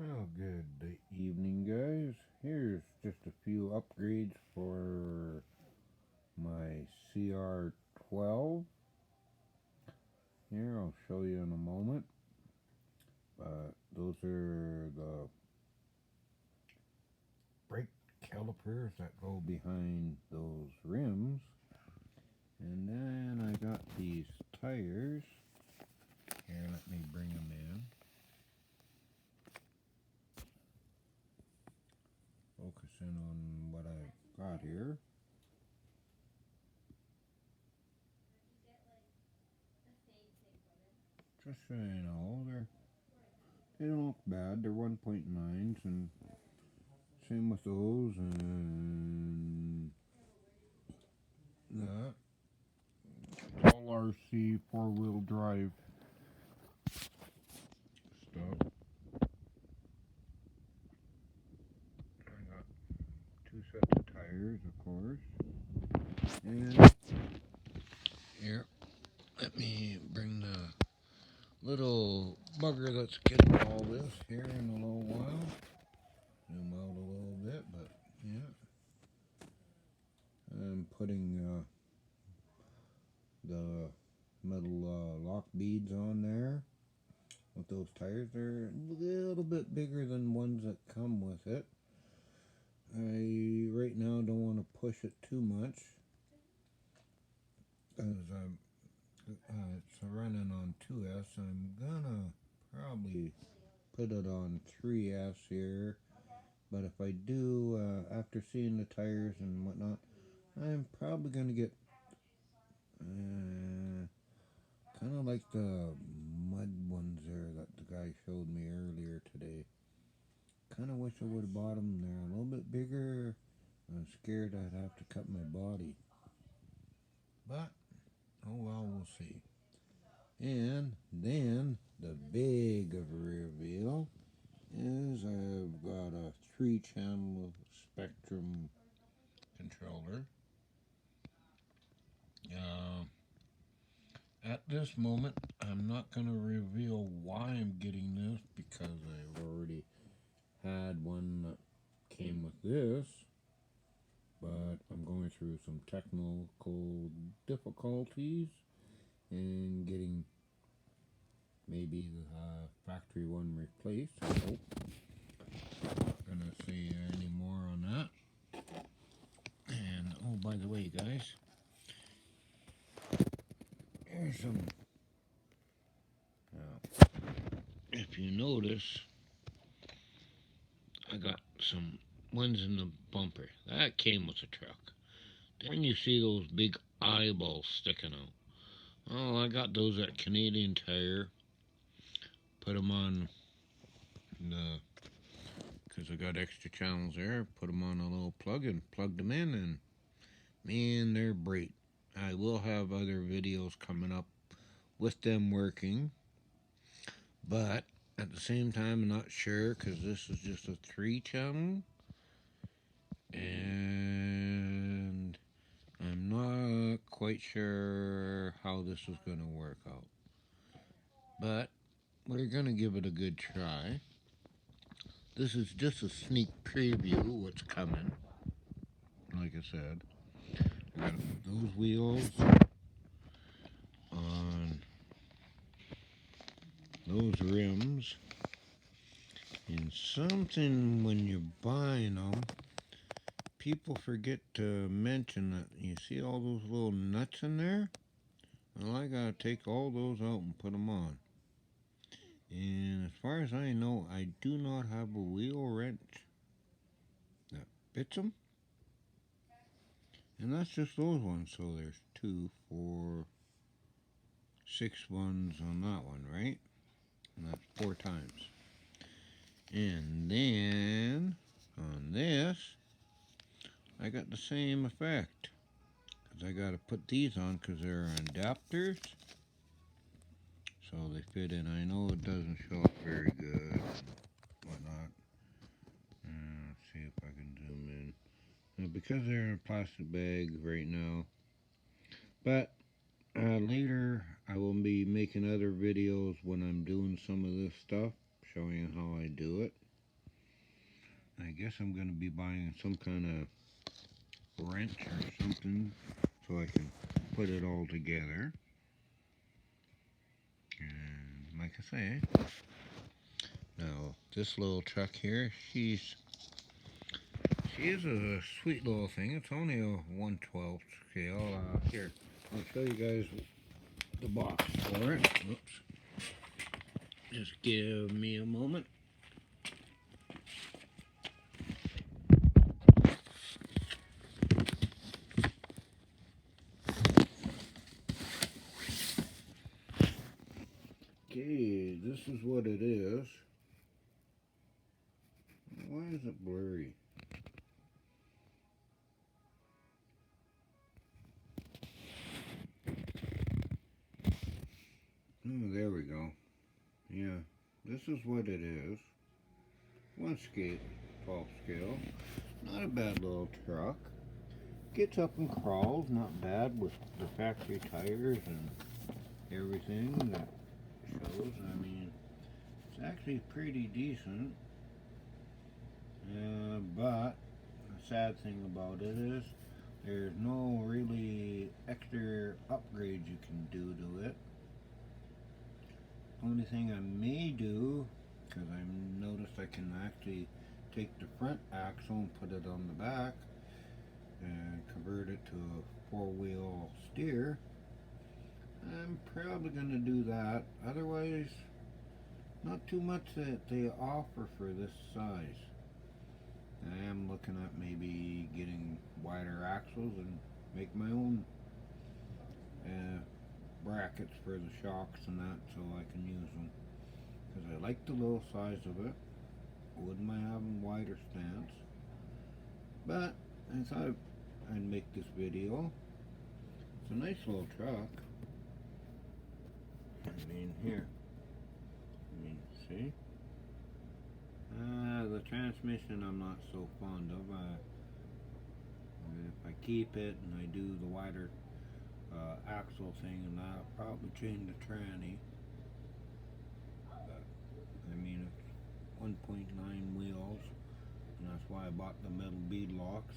Well, good evening, guys. Here's just a few upgrades for my CR12. Here, I'll show you in a moment. Those are the brake calipers that go behind those rims. And then I got these tires. Here, let me bring them in. Focusing on what I got here. Just so you know, they don't look bad. They're 1.9s, and same with those, and that. All RC four-wheel drive stuff. I got two sets of tires, of course. And here, let me bring the little bugger that's getting all this here in a little while. Zoom out a little bit, but yeah. I'm putting the metal lock beads on there with those tires. They're a little bit bigger than ones that come with it. I right now don't want to push it too much because it's running on 2S. I'm gonna probably put it on 3S here, but if I do, after seeing the tires and whatnot, I'm probably gonna get kind of like the mud ones there that the guy showed me earlier today. Kind of wish I would have bought them. They're a little bit bigger. I'm scared I'd have to cut my body. But, oh well, we'll see. And then, the big of a reveal is I've got a 3-channel Spectrum controller. At this moment, I'm not going to reveal why I'm getting this because I've already had one that came with this, but I'm going through some technical difficulties and getting maybe the factory one replaced. I hope. Not gonna say any more on that. And oh, by the way, guys, here's some. If you notice, I got some ones in the bumper that came with the truck. Then you see those big eyeballs sticking out. Oh, I got those at Canadian Tire. Put them on because I got extra channels there. Put them on a little plug and plugged them in, and man, they're bright. I will have other videos coming up with them working, but at the same time, I'm not sure because this is just a 3-channel, and I'm not quite sure how this is going to work out. But we're going to give it a good try. This is just a sneak preview of what's coming. Like I said, I got those wheels on those rims. And something when you're buying them, people forget to mention that you see all those little nuts in there? Well, I gotta take all those out and put them on. And as far as I know, I do not have a wheel wrench that fits them. And that's just those ones. So there's 2, 4, 6 ones on that one, right? And that's 4 times. And then on this, I got the same effect. Because I got to put these on because they're adapters. So they fit in. I know it doesn't show up very good. Whatnot. Let's see if I can zoom in. Now, because they're in a plastic bag right now. But later I will be making other videos when I'm doing some of this stuff. Showing you how I do it. I guess I'm going to be buying some kind of wrench or something so I can put it all together. And like I say, now this little truck here, she is a sweet little thing. It's only a 1/12 scale. Here, I'll show you guys the box for it. Oops. Just give me a moment. Okay, this is what it is. Why is it blurry? Oh, there we go. Yeah, this is what it is. 1 scale, 12 scale. Not a bad little truck. Gets up and crawls, not bad with the factory tires and everything that shows. I mean, it's actually pretty decent. But the sad thing about it is there's no really extra upgrades you can do to it. Only thing I may do, because I noticed I can actually take the front axle and put it on the back and convert it to a 4-wheel steer. I'm probably going to do that. Otherwise, not too much that they offer for this size. I am looking at maybe getting wider axles and make my own brackets for the shocks and that so I can use them. Because I like the little size of it. Wouldn't mind having wider stance. But I thought I'd make this video. It's a nice little truck. I mean, here. I mean, see? The transmission I'm not so fond of. If I keep it and I do the wider axle thing, and I'll probably change the tranny. But, I mean, it's 1.9 wheels, and that's why I bought the metal bead locks,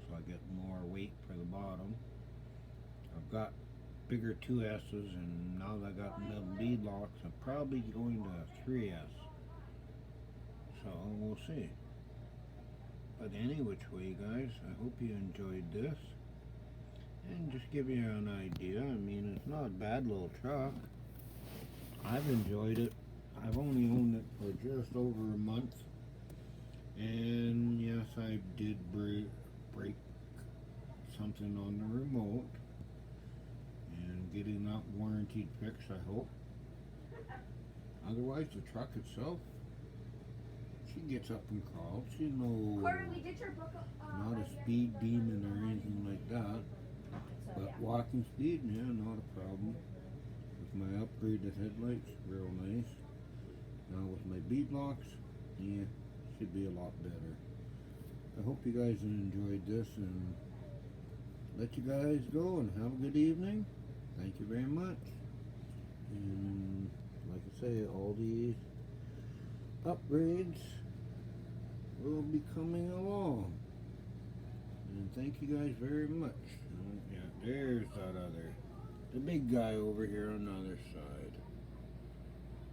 so I get more weight for the bottom. I've got bigger 2S's, and now that I got metal bead locks, I'm probably going to 3S. So we'll see. But any which way, guys, I hope you enjoyed this. And just give you an idea, I mean, it's not a bad little truck. I've enjoyed it. I've only owned it for just over a month. And yes, I did break something on the remote. And getting that warranty fixed, I hope. Otherwise, the truck itself, she gets up and crawls. She's not a speed demon or anything like that. But walking speed, yeah, not a problem. With my upgraded headlights, real nice. Now with my bead locks, yeah, should be a lot better. I hope you guys enjoyed this, and let you guys go and have a good evening. Thank you very much. And like I say, all these upgrades will be coming along. And thank you guys very much. Yeah, there's that other, the big guy over here on the other side.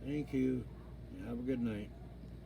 Thank you. Have a good night.